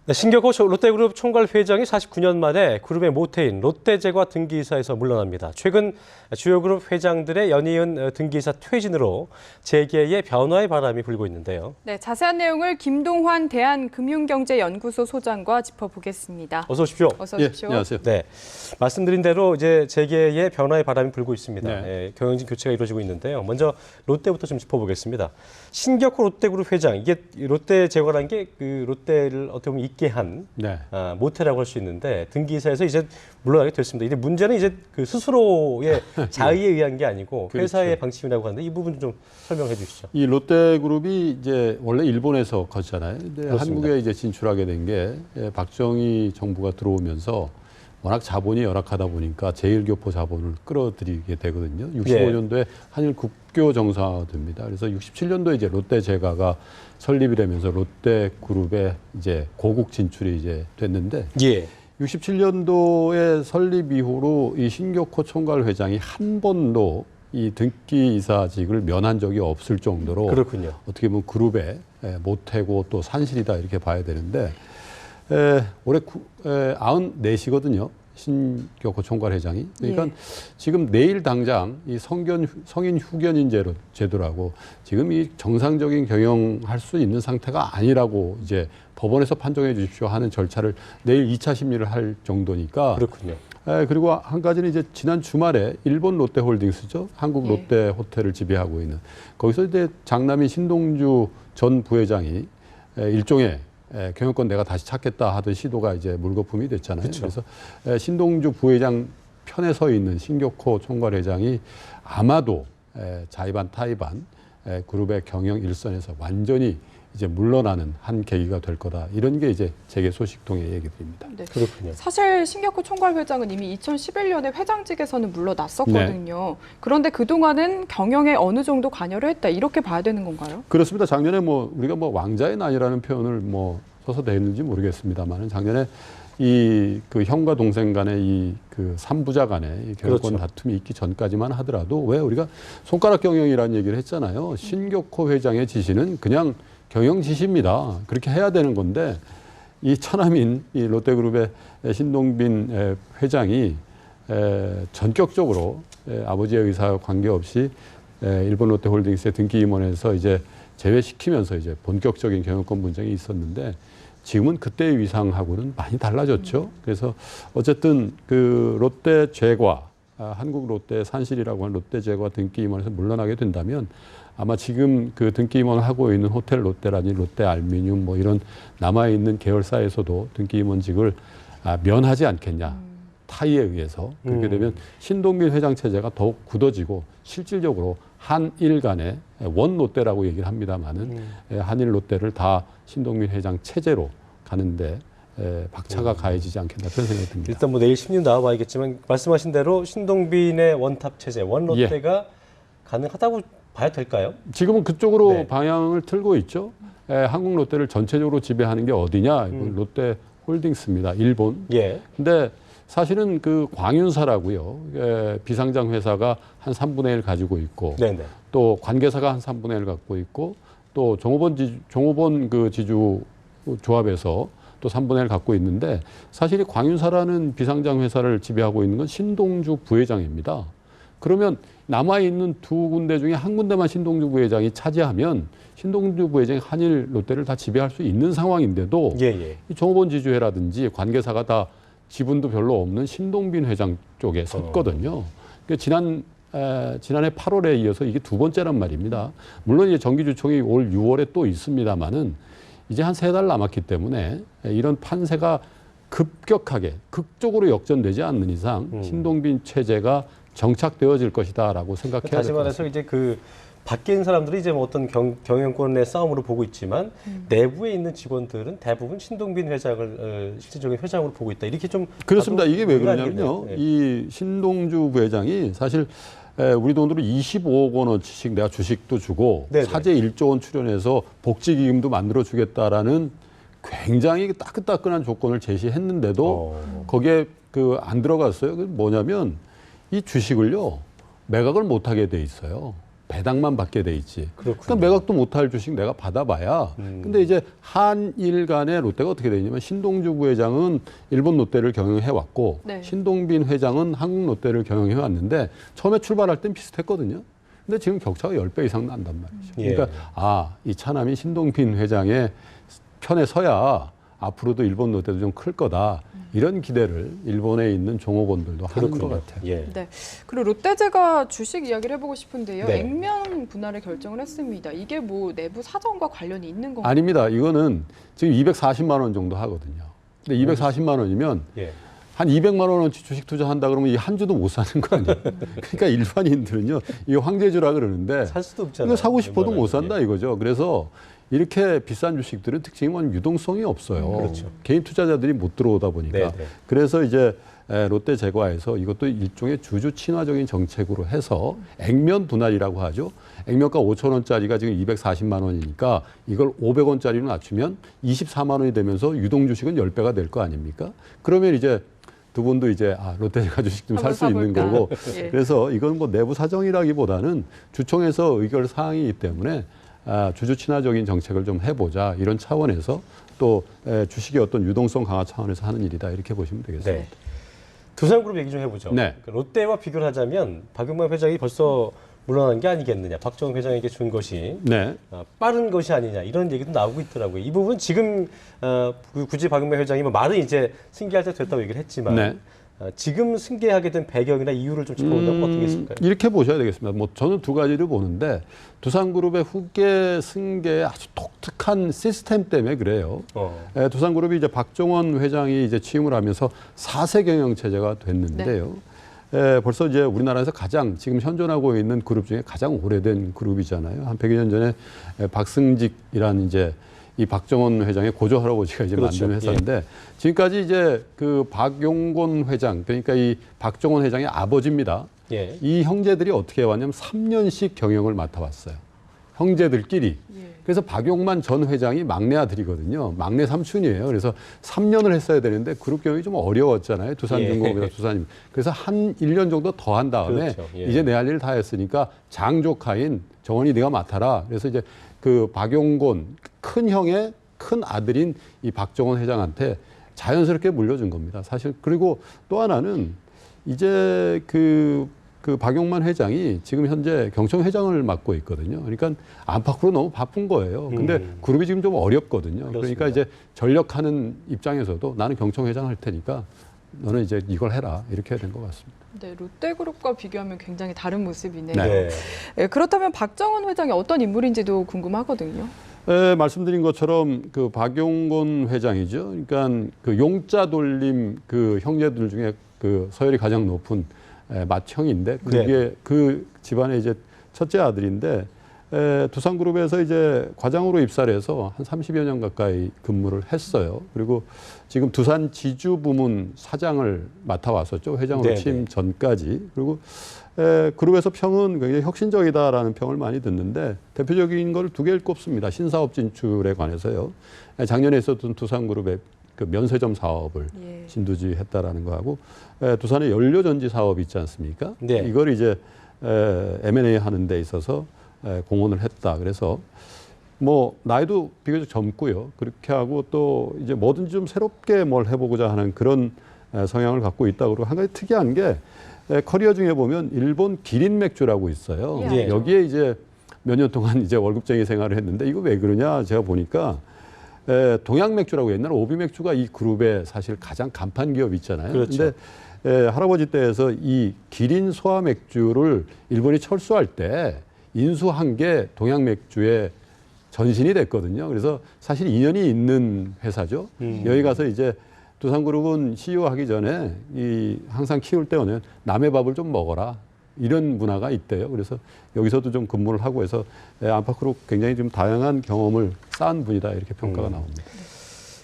네, 신격호 롯데그룹 총괄 회장이 49년 만에 그룹의 모태인 롯데제과 등기이사에서 물러납니다. 최근 주요 그룹 회장들의 연이은 등기이사 퇴진으로 재계의 변화의 바람이 불고 있는데요. 네, 자세한 내용을 김동환 대한금융경제연구소 소장과 짚어보겠습니다. 어서 오십시오. 어서 오십시오. 예, 안녕하세요. 네, 말씀드린 대로 이제 재계의 변화의 바람이 불고 있습니다. 네. 경영진 교체가 이루어지고 있는데요. 먼저 롯데부터 좀 짚어보겠습니다. 신격호 롯데그룹 회장, 이게 롯데제과라는 게 그 롯데를 어떻게 보면 있게 한 네. 모태라고 할 수 있는데 등기이사에서 이제 물러나게 됐습니다. 이제 문제는 이제 그 스스로의 자의에 의한 게 아니고 회사의 그렇죠. 방침이라고 하는데 이 부분 좀 설명해 주시죠. 이 롯데그룹이 이제 원래 일본에서 거치잖아요. 근데 그렇습니다. 한국에 이제 진출하게 된 게 박정희 정부가 들어오면서 워낙 자본이 열악하다 보니까 제1교포 자본을 끌어들이게 되거든요. 65년도에 한일 국교 정상화됩니다. 그래서 67년도에 이제 롯데제과가 설립이 되면서 롯데그룹의 이제 고국 진출이 이제 됐는데 예. 67년도에 설립 이후로 이 신격호 총괄 회장이 한 번도 이 등기이사직을 면한 적이 없을 정도로 그렇군요. 어떻게 보면 그룹의 모태고 또 산실이다 이렇게 봐야 되는데 올해 94시거든요. 신격호 총괄 회장이. 그러니까 예. 지금 내일 당장 이 성인 후견인 제도라고 지금 이 정상적인 경영할 수 있는 상태가 아니라고 이제 법원에서 판정해 주십시오 하는 절차를 내일 2차 심리를 할 정도니까. 그렇군요. 그리고 한 가지는 이제 지난 주말에 일본 롯데홀딩스죠. 한국 예. 롯데 호텔을 지배하고 있는 거기서 이제 장남인 신동주 전 부회장이 일종의 경영권 내가 다시 찾겠다 하던 시도가 이제 물거품이 됐잖아요. 그렇죠. 그래서 신동주 부회장 편에 서 있는 신격호 총괄 회장이 아마도 자의반 타의반 그룹의 경영 일선에서 완전히 이제 물러나는 한 계기가 될 거다. 이런 게 이제 재계 소식통의 얘기들입니다. 네. 그렇군요. 사실 신격호 총괄 회장은 이미 2011년에 회장직에서는 물러났었거든요. 그런데 그동안은 경영에 어느 정도 관여를 했다. 이렇게 봐야 되는 건가요? 그렇습니다. 작년에 뭐 우리가 뭐 왕자의 난이라는 표현을 뭐 써서 되었는지 모르겠습니다만은 작년에 이 그 형과 동생 간의 이 그 삼부자 간의 이 경영권 그렇죠. 다툼이 있기 전까지만 하더라도 왜 우리가 손가락 경영이라는 얘기를 했잖아요. 신격호 회장의 지시는 그냥 경영 지시입니다. 그렇게 해야 되는 건데 이 처남인 이 롯데그룹의 신동빈 회장이 전격적으로 아버지의 의사와 관계없이 일본 롯데홀딩스의 등기임원에서 이제 제외시키면서 이제 본격적인 경영권 분쟁이 있었는데 지금은 그때의 위상하고는 많이 달라졌죠. 그래서 어쨌든 그 롯데제과, 한국 롯데 산실이라고 하는 롯데제과 등기임원에서 물러나게 된다면 아마 지금 그 등기임원을 하고 있는 호텔 롯데라든지 롯데알미늄 뭐 이런 남아있는 계열사에서도 등기임원직을 면하지 않겠냐. 타의에 의해서. 그렇게 되면 신동빈 회장 체제가 더욱 굳어지고 실질적으로 한일 간의 원 롯데라고 얘기를 합니다마는 한일 롯데를 다 신동빈 회장 체제로 가는데 박차가 가해지지 않겠나 그런 생각이 듭니다. 일단 뭐 내일 심리 나와봐야겠지만 말씀하신 대로 신동빈의 원탑 체제, 원 롯데가 가능하다고 봐야 될까요? 지금은 그쪽으로 네. 방향을 틀고 있죠. 한국 롯데를 전체적으로 지배하는 게 어디냐? 이건 롯데 홀딩스입니다. 일본. 예. 근데 사실은 그 광윤사라고요. 비상장 회사가 한 3분의 1 가지고 있고 네네. 또 관계사가 한 3분의 1 갖고 있고 또 종업원 그 지주 조합에서 또 3분의 1 갖고 있는데 사실 이 광윤사라는 비상장 회사를 지배하고 있는 건 신동주 부회장입니다. 그러면 남아있는 두 군데 중에 한 군데만 신동주 부회장이 차지하면 신동주 부회장이 한일 롯데를 다 지배할 수 있는 상황인데도 예. 이 종업원 지주회라든지 관계사가 다 지분도 별로 없는 신동빈 회장 쪽에 섰거든요. 그러니까 지난해 8월에 이어서 이게 두 번째란 말입니다. 물론 이제 정기주총이 올 6월에 또 있습니다만은 이제 한 3달 남았기 때문에 이런 판세가 급격하게 극적으로 역전되지 않는 이상 신동빈 체제가 정착되어질 것이다라고 생각해야 될 것 다시 같습니다. 말해서 이제 그 밖에 있는 사람들이 이제 뭐 어떤 경영권의 싸움으로 보고 있지만 내부에 있는 직원들은 대부분 신동빈 회장을 실질적인 회장으로 보고 있다. 이렇게 좀 그렇습니다. 이게 왜 의미가 그러냐면요. 아니겠네요. 예. 이 신동주 부회장이 사실 우리 돈으로 25억 원어치씩 내가 주식도 주고 네네. 사제 1조 원 출연해서 복지기금도 만들어 주겠다라는 굉장히 따끈따끈한 조건을 제시했는데도 거기에 그 안 들어갔어요. 그 뭐냐면 이 주식을요 매각을 못하게 돼 있어요. 배당만 받게 돼 있지. 그렇군요. 그러니까 매각도 못할 주식 내가 받아봐야. 근데 이제 한일 간의 롯데가 어떻게 되냐면 신동주 부회장은 일본 롯데를 경영해 왔고 네. 신동빈 회장은 한국 롯데를 경영해 왔는데 처음에 출발할 땐 비슷했거든요. 근데 지금 격차가 10배 이상 난단 말이죠. 예. 그러니까 이 차남이 신동빈 회장의 편에 서야 앞으로도 일본 롯데도 좀 클 거다. 이런 기대를 일본에 있는 종업원들도 하는 것 같아요. 예. 네. 그리고 롯데제가 주식 이야기를 해보고 싶은데요. 네. 액면 분할을 결정을 했습니다. 이게 뭐 내부 사정과 관련이 있는 건가요? 아닙니다. 이거는 지금 240만 원 정도 하거든요. 근데 240만 원이면 예. 한 200만 원어치 주식 투자한다 그러면 이 한 주도 못 사는 거 아니에요. 그러니까 일반인들은요, 이거 황제주라 그러는데 살 수도 없잖아요. 이거 사고 싶어도 못 산다 예. 이거죠. 그래서 이렇게 비싼 주식들은 특징이 뭐냐면 유동성이 없어요. 그렇죠. 개인 투자자들이 못 들어오다 보니까. 네, 네. 그래서 이제 롯데 제과에서 이것도 일종의 주주 친화적인 정책으로 해서 액면 분할이라고 하죠. 액면가 5천 원짜리가 지금 240만 원이니까 이걸 500원짜리로 낮추면 24만 원이 되면서 유동 주식은 10배가 될 거 아닙니까? 그러면 이제 두 분도 이제 롯데 제과 주식 좀 살 수 있는 사볼까? 거고. 예. 그래서 이건 뭐 내부 사정이라기보다는 주총에서 의결 사항이기 때문에 주주 친화적인 정책을 좀 해보자 이런 차원에서 또 주식의 어떤 유동성 강화 차원에서 하는 일이다 이렇게 보시면 되겠습니다. 네. 두산그룹 얘기 좀 해보죠. 네. 그 롯데와 비교를 하자면 박용만 회장이 벌써 물러난 게 아니겠느냐. 박정훈 회장에게 준 것이 네. 빠른 것이 아니냐 이런 얘기도 나오고 있더라고요. 이 부분 지금 굳이 박용만 회장이 뭐 말은 이제 승계할 때 됐다고 얘기를 했지만 네. 지금 승계하게 된 배경이나 이유를 좀 짚어본다면 어떻게 있을까요? 이렇게 보셔야 되겠습니다. 뭐 저는 두 가지를 보는데 두산그룹의 후계 승계의 아주 독특한 시스템 때문에 그래요. 두산그룹이 이제 박정원 회장이 이제 취임을 하면서 4세 경영 체제가 됐는데요. 벌써 이제 우리나라에서 가장 지금 현존하고 있는 그룹 중에 가장 오래된 그룹이잖아요. 한 100여 년 전에 박승직이라는 이제 이 박정원 회장의 고조 할아버지가 이제 그렇죠. 만든 회사인데 지금까지 이제 그 박용곤 회장 그러니까 이 박정원 회장의 아버지입니다. 예. 이 형제들이 어떻게 해왔냐면 3년씩 경영을 맡아왔어요. 형제들끼리. 그래서 박용만 전 회장이 막내 아들이거든요. 막내 삼촌이에요. 그래서 3년을 했어야 되는데 그룹 경영이 좀 어려웠잖아요. 두산중공업이나 두산임. 그래서 한 1년 정도 더 한 다음에 그렇죠. 예. 이제 내 할 일을 다 했으니까 장조카인 정원이 네가 맡아라. 그래서 이제 그 박용곤 큰 형의 큰 아들인 이 박정원 회장한테 자연스럽게 물려준 겁니다. 사실 그리고 또 하나는 이제 그 박용만 회장이 지금 현재 경청 회장을 맡고 있거든요. 그러니까 안팎으로 너무 바쁜 거예요. 근데 그룹이 지금 좀 어렵거든요. 그렇습니다. 그러니까 이제 전력하는 입장에서도 나는 경청 회장 할 테니까 너는 이제 이걸 해라 이렇게 된 것 같습니다. 네, 롯데그룹과 비교하면 굉장히 다른 모습이네요. 네. 네, 그렇다면 박정원 회장이 어떤 인물인지도 궁금하거든요. 말씀드린 것처럼 그 박용곤 회장이죠. 그러니까 그 용자 돌림 그 형제들 중에 그 서열이 가장 높은 맏형인데 그게 네. 그 집안의 이제 첫째 아들인데 두산그룹에서 이제 과장으로 입사를 해서 한 30여 년 가까이 근무를 했어요. 그리고 지금 두산 지주 부문 사장을 맡아왔었죠. 회장으로 네네. 취임 전까지. 그리고 그룹에서 평은 굉장히 혁신적이다라는 평을 많이 듣는데 대표적인 걸 두 개를 꼽습니다. 신사업 진출에 관해서요. 작년에 있었던 두산그룹의 그 면세점 사업을 진두지했다라는 거하고 두산의 연료전지 사업이 있지 않습니까? 네. 이걸 이제 M&A 하는 데 있어서 공헌을 했다. 그래서 뭐 나이도 비교적 젊고요. 그렇게 하고 또 이제 뭐든지 좀 새롭게 뭘 해보고자 하는 그런 성향을 갖고 있다. 그리고 한 가지 특이한 게 커리어 중에 보면 일본 기린 맥주라고 있어요. 예. 여기에 이제 몇 년 동안 이제 월급쟁이 생활을 했는데 이거 왜 그러냐 제가 보니까 동양 맥주라고 옛날에 오비 맥주가 이 그룹의 사실 가장 간판 기업 있잖아요. 그렇죠. 근데 할아버지 때에서 이 기린 소화 맥주를 일본이 철수할 때 인수한 게 동양 맥주의 전신이 됐거든요. 그래서 사실 인연이 있는 회사죠. 여기 가서 이제 두산그룹은 CEO 하기 전에 항상 키울 때는 남의 밥을 좀 먹어라. 이런 문화가 있대요. 그래서 여기서도 좀 근무를 하고 해서 안팎으로 굉장히 좀 다양한 경험을 쌓은 분이다. 이렇게 평가가 나옵니다.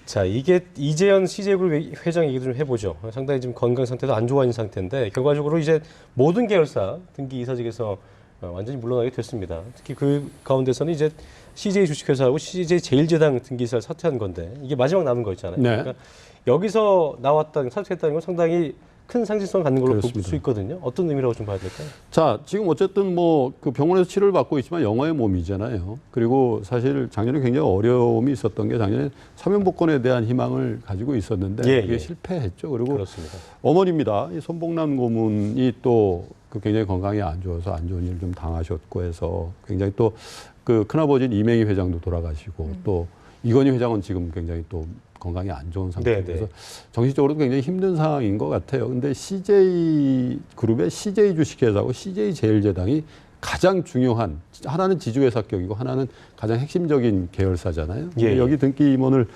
자, 이게 이재현 CJ그룹 회장 얘기 좀 해보죠. 상당히 지금 건강 상태도 안 좋아진 상태인데 결과적으로 이제 모든 계열사 등기 이사직에서 완전히 물러나게 됐습니다. 특히 그 가운데서는 이제 CJ 주식회사하고 CJ 제일제당 등기이사를 사퇴한 건데 이게 마지막 남은 거 있잖아요. 네. 그러니까 여기서 나왔던 사퇴했다는 건 상당히 큰 상징성 갖는 걸로 볼 그렇습니다. 수 있거든요. 어떤 의미라고 좀 봐야 될까요? 자, 지금 어쨌든 뭐 그 병원에서 치료를 받고 있지만 영화의 몸이잖아요. 그리고 사실 작년에 굉장히 어려움이 있었던 게 작년에 사면복권에 대한 희망을 가지고 있었는데 예, 그게 예. 실패했죠. 그리고 그렇습니다. 어머니입니다. 이 손봉남 고문이 또 그 굉장히 건강이 안 좋아서 안 좋은 일을 좀 당하셨고 해서 굉장히 또 그 큰아버지인 이맹희 회장도 돌아가시고 또 이건희 회장은 지금 굉장히 또 건강이 안 좋은 상태에서 네, 네. 정신적으로도 굉장히 힘든 상황인 것 같아요. 근데 CJ 그룹의 CJ 주식회사하고 CJ 제일제당이 가장 중요한 하나는 지주회사격이고 하나는 가장 핵심적인 계열사잖아요. 예, 예. 여기 등기 임원을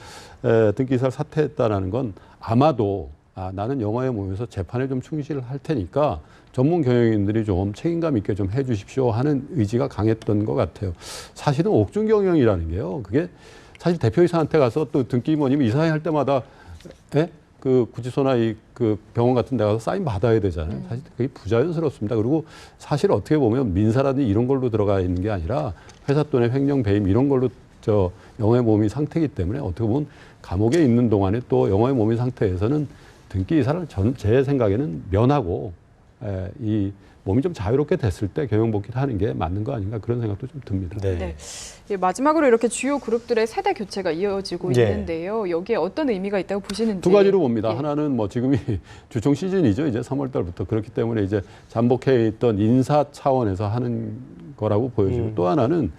등기이사를 사퇴했다라는 건 아마도 나는 영화에 모여서 재판에 좀 충실할 테니까 전문 경영인들이 좀 책임감 있게 좀 해주십시오 하는 의지가 강했던 것 같아요. 사실은 옥중 경영이라는 게요. 그게 사실 대표이사한테 가서 또 등기 임원님이 이사회 할 때마다 그 구치소나 그 병원 같은 데 가서 사인 받아야 되잖아요. 사실 그게 부자연스럽습니다. 그리고 사실 어떻게 보면 민사라든지 이런 걸로 들어가 있는 게 아니라 회사 돈의 횡령 배임 이런 걸로 영화의 몸이 상태이기 때문에 어떻게 보면 감옥에 있는 동안에 또 영화의 몸이 상태에서는 등기이사를 제 생각에는 면하고 이 몸이 좀 자유롭게 됐을 때 경영복귀를 하는 게 맞는 거 아닌가 그런 생각도 좀 듭니다. 네. 네. 예, 마지막으로 이렇게 주요 그룹들의 세대 교체가 이어지고 예. 있는데요. 여기에 어떤 의미가 있다고 보시는지. 두 가지로 봅니다. 예. 하나는 뭐 지금이 주총 시즌이죠. 이제 3월 달부터. 그렇기 때문에 이제 잠복해 있던 인사 차원에서 하는 거라고 보여지고 또 하나는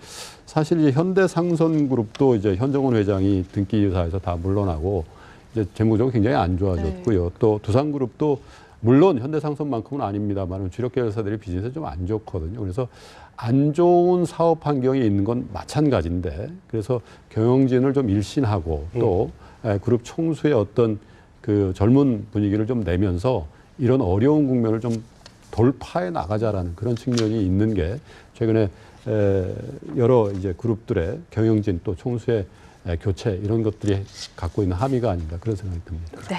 사실 이제 현대상선그룹도 이제 현정원 회장이 등기이사에서 다 물러나고 이제 재무적으로 굉장히 안 좋아졌고요. 네. 또 두산그룹도 물론 현대상선만큼은 아닙니다만 주력 계열사들이 비즈니스 좀 안 좋거든요. 그래서 안 좋은 사업 환경에 있는 건 마찬가지인데 그래서 경영진을 좀 일신하고 또 그룹 총수의 어떤 그 젊은 분위기를 좀 내면서 이런 어려운 국면을 좀 돌파해 나가자라는 그런 측면이 있는 게 최근에 여러 이제 그룹들의 경영진 또 총수의 교체 이런 것들이 갖고 있는 함의가 아닌가 그런 생각이 듭니다. 네.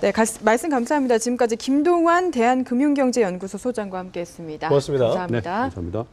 네, 말씀 감사합니다. 지금까지 김동완 대한금융경제연구소 소장과 함께했습니다. 고맙습니다. 감사합니다. 네, 감사합니다.